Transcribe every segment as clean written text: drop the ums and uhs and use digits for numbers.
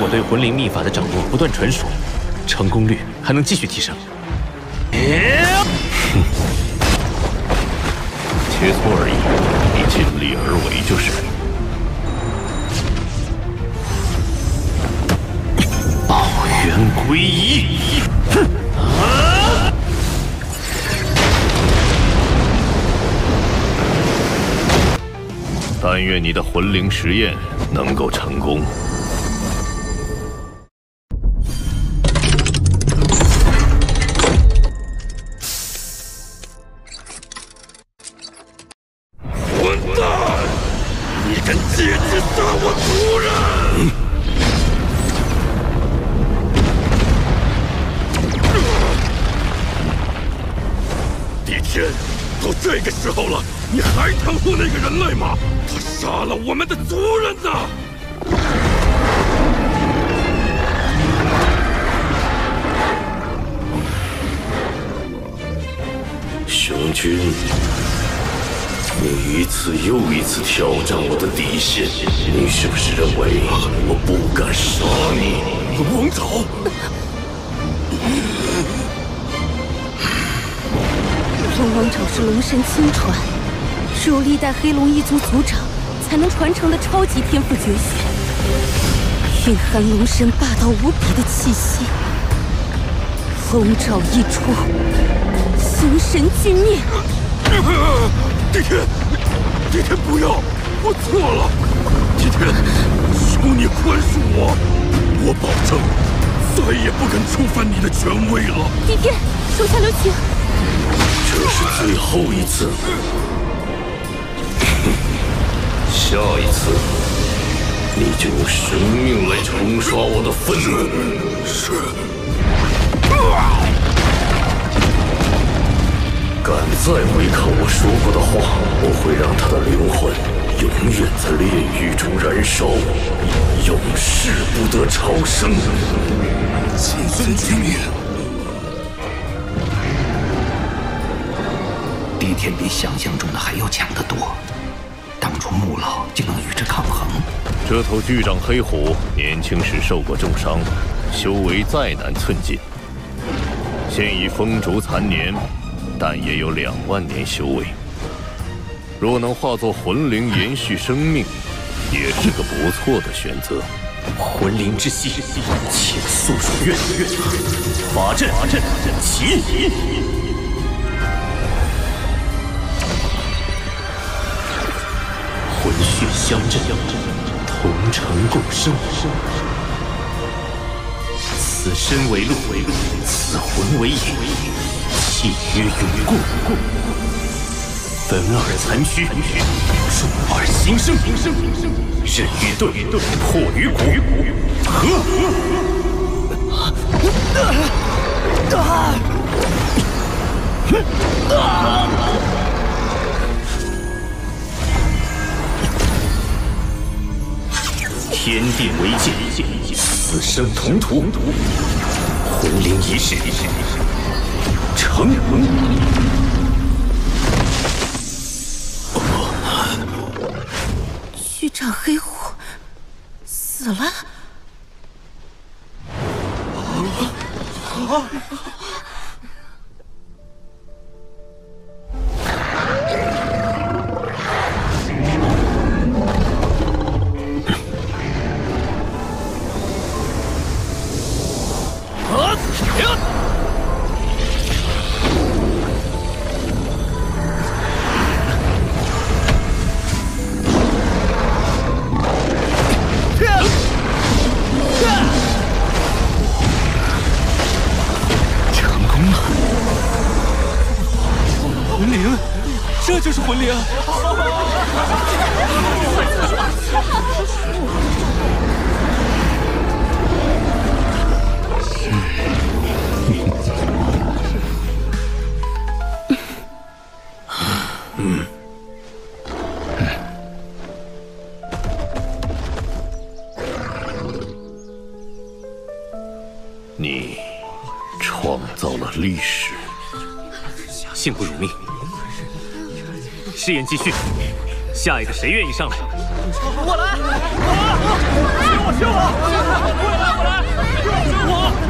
我对魂灵秘法的掌握不断纯熟，成功率还能继续提升。切磋而已，你尽力而为就是。抱元归一，但愿你的魂灵实验能够成功。混蛋！你敢借机杀我族人！帝天，都这个时候了，你还袒护那个人类吗？他杀了我们的族人呢！雄君，你一次又一次挑战我的底线，你是不是认为我不敢杀你？王草，龙王爪是龙神亲传，只有历代黑龙一族族长才能传承的超级天赋绝学，蕴含龙神霸道无比的气息。龙爪一出，形神俱灭。帝天，帝天不要，我错了。帝天，求你宽恕我，我保证再也不敢触犯你的权威了。帝天，手下留情。这是最后一次，下一次你就用生命来冲刷我的愤怒。是。敢再违抗我说过的话，我会让他的灵魂永远在炼狱中燃烧，永世不得超生。谨遵君命。帝天比想象中的还要强得多，当初穆老竟能与之抗衡。这头巨掌黑虎年轻时受过重伤，修为再难寸进，现已风烛残年，但也有2万年修为。若能化作魂灵延续生命，也是个不错的选择。魂灵之息，且速入院。法阵起！魂血相震，同城共生。此身为路，此魂为影，契约永固。分二残躯，入二新生。刃与盾，破于骨。合！天地为鉴，死生同途。魂灵一世，成。巨掌黑虎死了。这就是魂灵。你创造了历史，幸不辱命。试验继续，下一个谁愿意上来？我来！选我！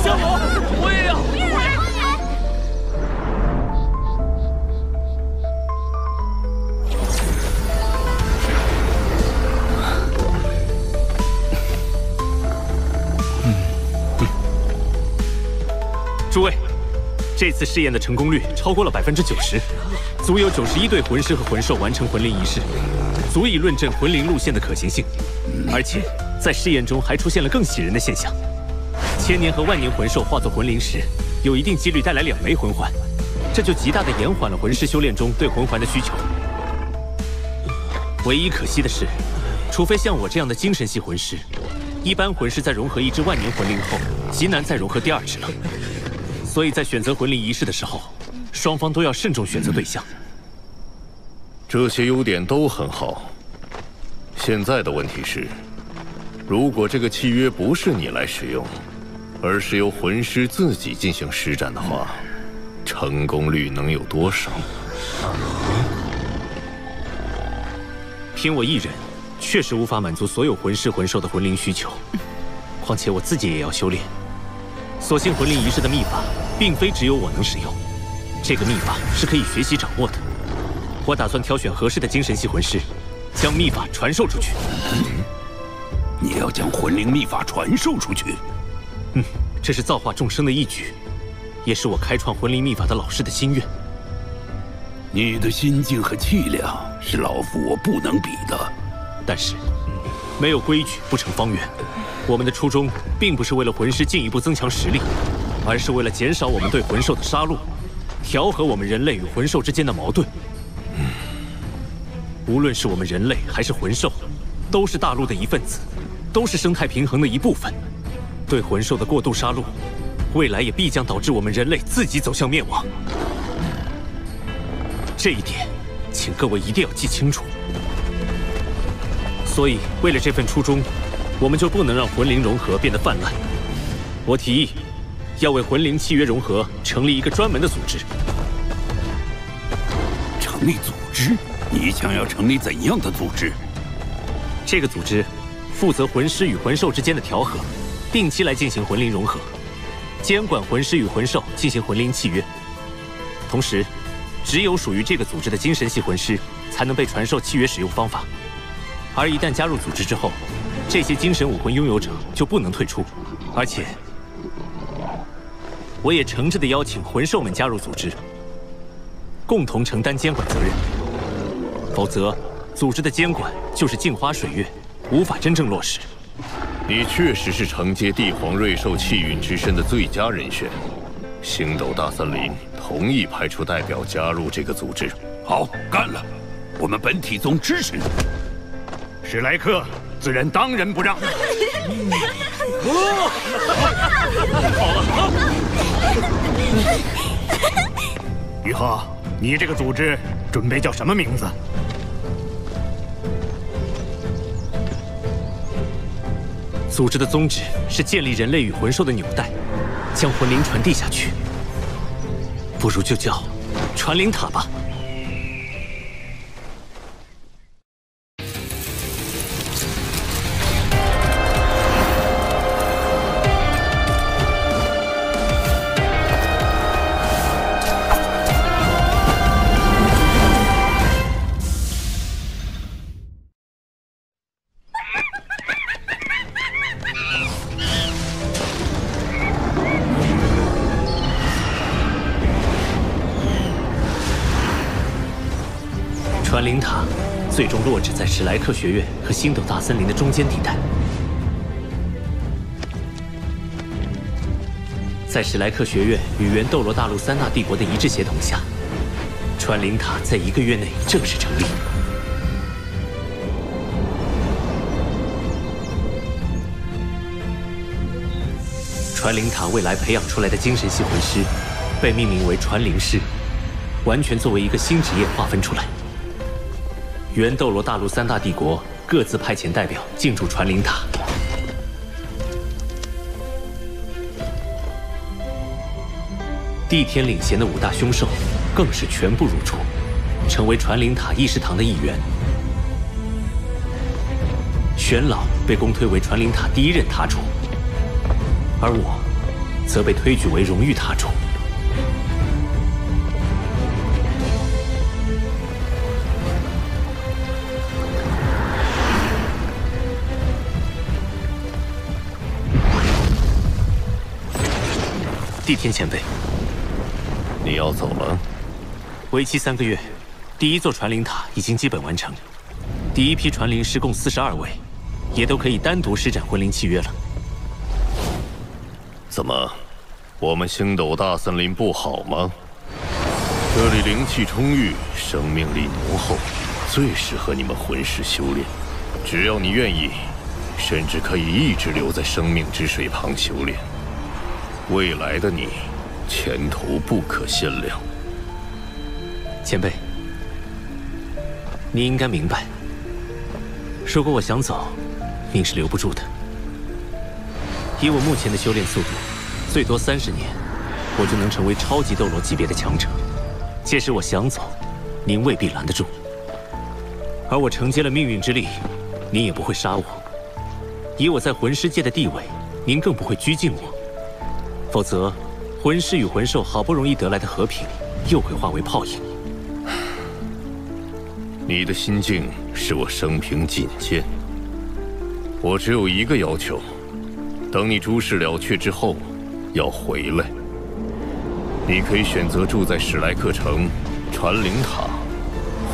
选我！我也要！诸位，这次试验的成功率超过了90%，足有91对魂师和魂兽完成魂灵仪式，足以论证魂灵路线的可行性。而且在试验中还出现了更喜人的现象：千年和万年魂兽化作魂灵时，有一定几率带来2枚魂环，这就极大地延缓了魂师修炼中对魂环的需求。唯一可惜的是，除非像我这样的精神系魂师，一般魂师在融合1只万年魂灵后，极难再融合第2只了。所以在选择魂灵仪式的时候，双方都要慎重选择对象。这些优点都很好。现在的问题是，如果这个契约不是你来使用，而是由魂师自己进行施展的话，成功率能有多少？凭我一人，确实无法满足所有魂师魂兽的魂灵需求。况且我自己也要修炼。所幸魂灵仪式的秘法，并非只有我能使用，这个秘法是可以学习掌握的。我打算挑选合适的精神系魂师，将秘法传授出去。你要将魂灵秘法传授出去？这是造化众生的义举，也是我开创魂灵秘法的老师的心愿。你的心境和气量是老夫我不能比的。但是，没有规矩不成方圆。我们的初衷并不是为了魂师进一步增强实力，而是为了减少我们对魂兽的杀戮，调和我们人类与魂兽之间的矛盾。无论是我们人类还是魂兽，都是大陆的一份子，都是生态平衡的一部分。对魂兽的过度杀戮，未来也必将导致我们人类自己走向灭亡。这一点，请各位一定要记清楚。所以，为了这份初衷，我们就不能让魂灵融合变得泛滥。我提议，要为魂灵契约融合成立一个专门的组织。成立组织？你想要成立怎样的组织？这个组织负责魂师与魂兽之间的调和，定期来进行魂灵融合，监管魂师与魂兽进行魂灵契约。同时，只有属于这个组织的精神系魂师才能被传授契约使用方法。而一旦加入组织之后，这些精神武魂拥有者就不能退出。而且，我也诚挚地邀请魂兽们加入组织，共同承担监管责任。否则，组织的监管就是镜花水月，无法真正落实。你确实是承接帝皇瑞兽气运之身的最佳人选。星斗大森林同意派出代表加入这个组织。好，干了！我们本体宗支持你。史莱克，自然当仁不让。雨鹤，你这个组织准备叫什么名字？组织的宗旨是建立人类与魂兽的纽带，将魂灵传递下去。不如就叫传灵塔吧。传灵塔最终落址在史莱克学院和星斗大森林的中间地带。在史莱克学院与原斗罗大陆3大帝国的一致协同下，传灵塔在1个月内正式成立。传灵塔未来培养出来的精神系魂师，被命名为传灵师，完全作为一个新职业划分出来。原斗罗大陆3大帝国各自派遣代表进驻传灵塔。地天领衔的5大凶兽更是全部入驻，成为传灵塔议事堂的一员。玄老被公推为传灵塔第一任塔主，而我则被推举为荣誉塔主。帝天前辈，你要走了？为期3个月，第一座传灵塔已经基本完成，第一批传灵师共42位，也都可以单独施展魂灵契约了。怎么，我们星斗大森林不好吗？这里灵气充裕，生命力浓厚，最适合你们魂师修炼。只要你愿意，甚至可以一直留在生命之水旁修炼。未来的你，前途不可限量。前辈，你应该明白，如果我想走，您是留不住的。以我目前的修炼速度，最多30年，我就能成为超级斗罗级别的强者。届时我想走，您未必拦得住。而我承接了命运之力，您也不会杀我。以我在魂师界的地位，您更不会拘禁我。否则，魂师与魂兽好不容易得来的和平，又会化为泡影。你的心境是我生平仅见。我只有一个要求，等你诸事了却之后，要回来。你可以选择住在史莱克城、传灵塔，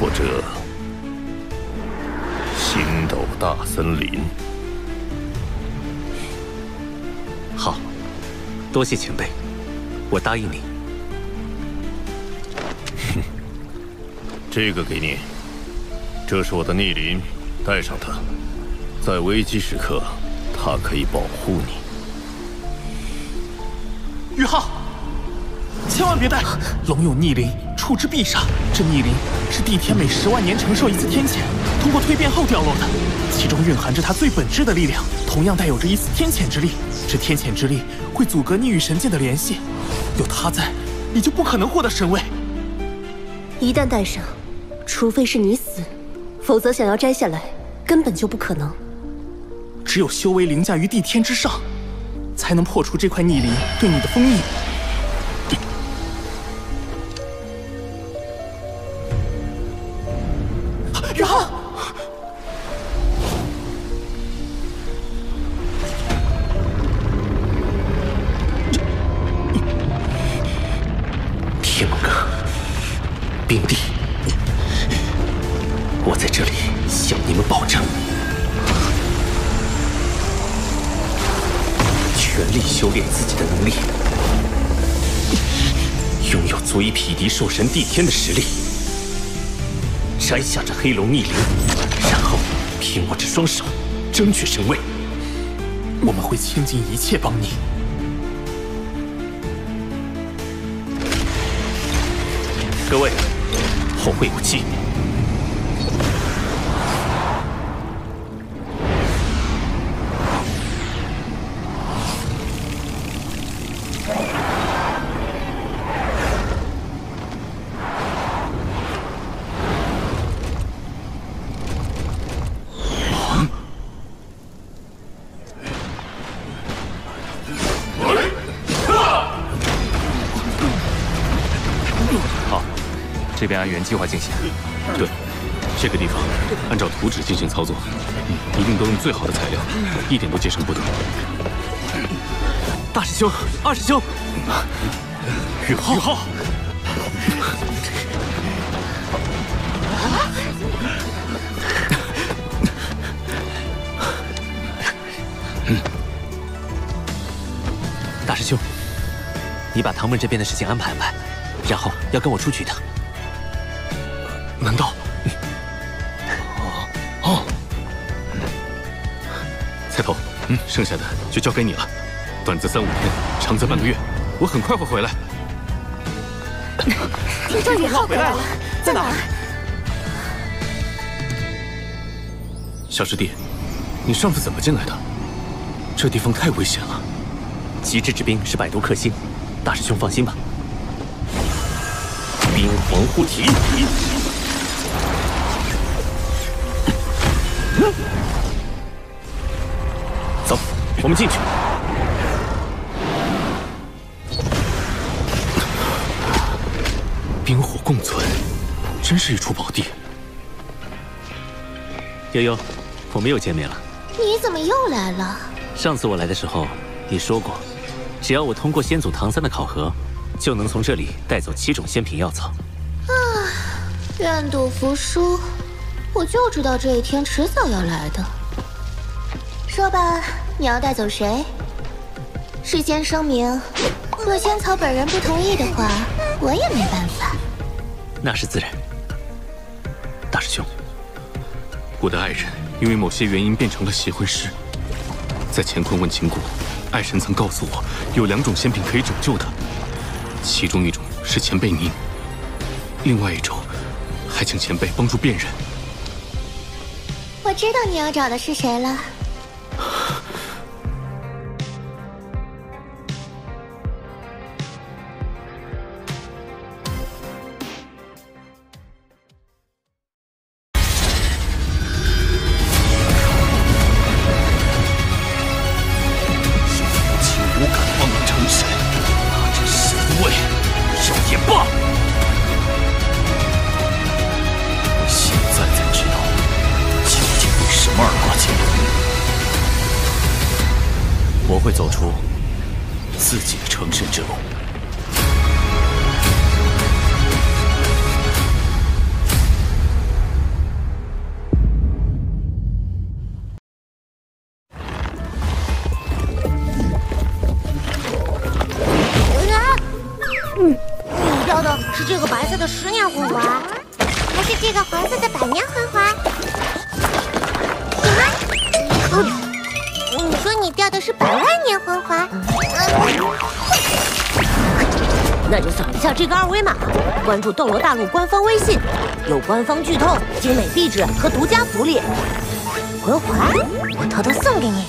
或者星斗大森林。好。多谢前辈，我答应你。哼，这个给你，这是我的逆鳞，带上它，在危机时刻，它可以保护你。宇浩，千万别带！龙有逆鳞，触之必杀。这逆鳞是帝天每10万年承受一次天谴，通过蜕变后掉落的，其中蕴含着它最本质的力量，同样带有着一丝天谴之力。这天谴之力会阻隔你与神界的联系，有它在，你就不可能获得神位。一旦戴上，除非是你死，否则想要摘下来，根本就不可能。只有修为凌驾于帝天之上，才能破除这块逆鳞对你的封印。宇浩，天梦阁，冰帝，我在这里向你们保证，全力修炼自己的能力，拥有足以匹敌兽神帝天的实力，摘下这黑龙逆鳞，然后凭我这双手争取神位。我们会倾尽一切帮你。各位，后会有期。这边按原计划进行。对，这个地方按照图纸进行操作，一定都用最好的材料，一点都接生不得。大师兄，二师兄，宇浩，大师兄，你把唐门这边的事情安排安排，然后要跟我出去一趟。难道？菜头，剩下的就交给你了。短则3-5天，长则半个月，我很快会回来。听说宇浩回来了，在哪儿？小师弟，你上次怎么进来的？这地方太危险了。极致之兵是百毒克星，大师兄放心吧。冰皇护体。我们进去。冰火共存，真是一处宝地。悠悠，我们又见面了。你怎么又来了？上次我来的时候，你说过，只要我通过先祖唐三的考核，就能从这里带走7种仙品药草。啊，愿赌服输，我就知道这一天迟早要来的。说吧，你要带走谁？事先声明，若仙草本人不同意的话，我也没办法。那是自然。大师兄，我的爱人因为某些原因变成了邪魂师，在乾坤问情谷，爱神曾告诉我有2种仙品可以拯救他，其中一种是前辈您，另外一种还请前辈帮助辨认。我知道你要找的是谁了。我会走出自己的成神之路。你掉的是这个白色的10年魂环，还是这个黄色的100年魂环？什么？你说你掉的是100万年魂环？那就扫一下这个2维码，关注斗罗大陆官方微信，有官方剧透、精美壁纸和独家福利。魂环，我偷偷送给你。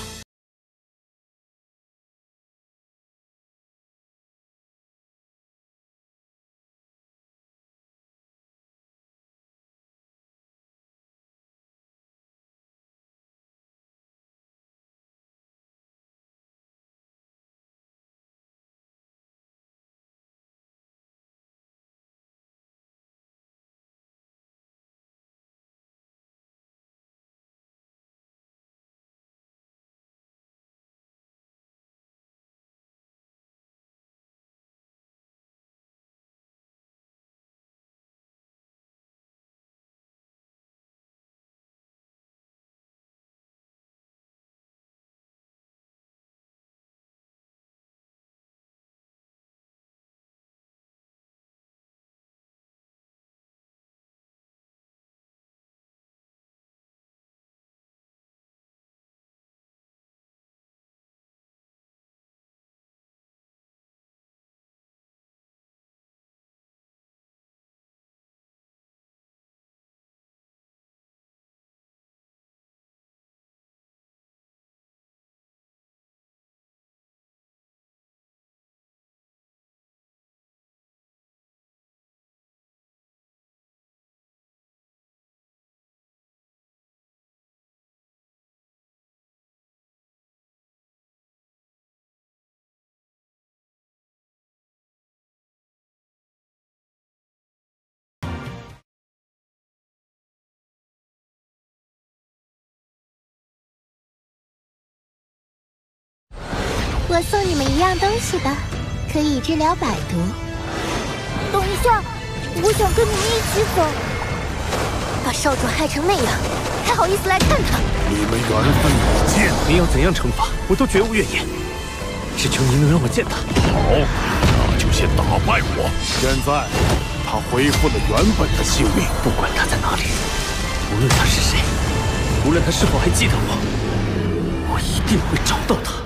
我送你们一样东西吧，可以治疗百毒。等一下，我想跟你们一起走。把少主害成那样，还好意思来看他？你们缘分已尽，您要怎样惩罚，我都绝无怨言。只求您能让我见他。好，那就先打败我。现在，他恢复了原本的性命。不管他在哪里，无论他是谁，无论他是否还记得我，我一定会找到他。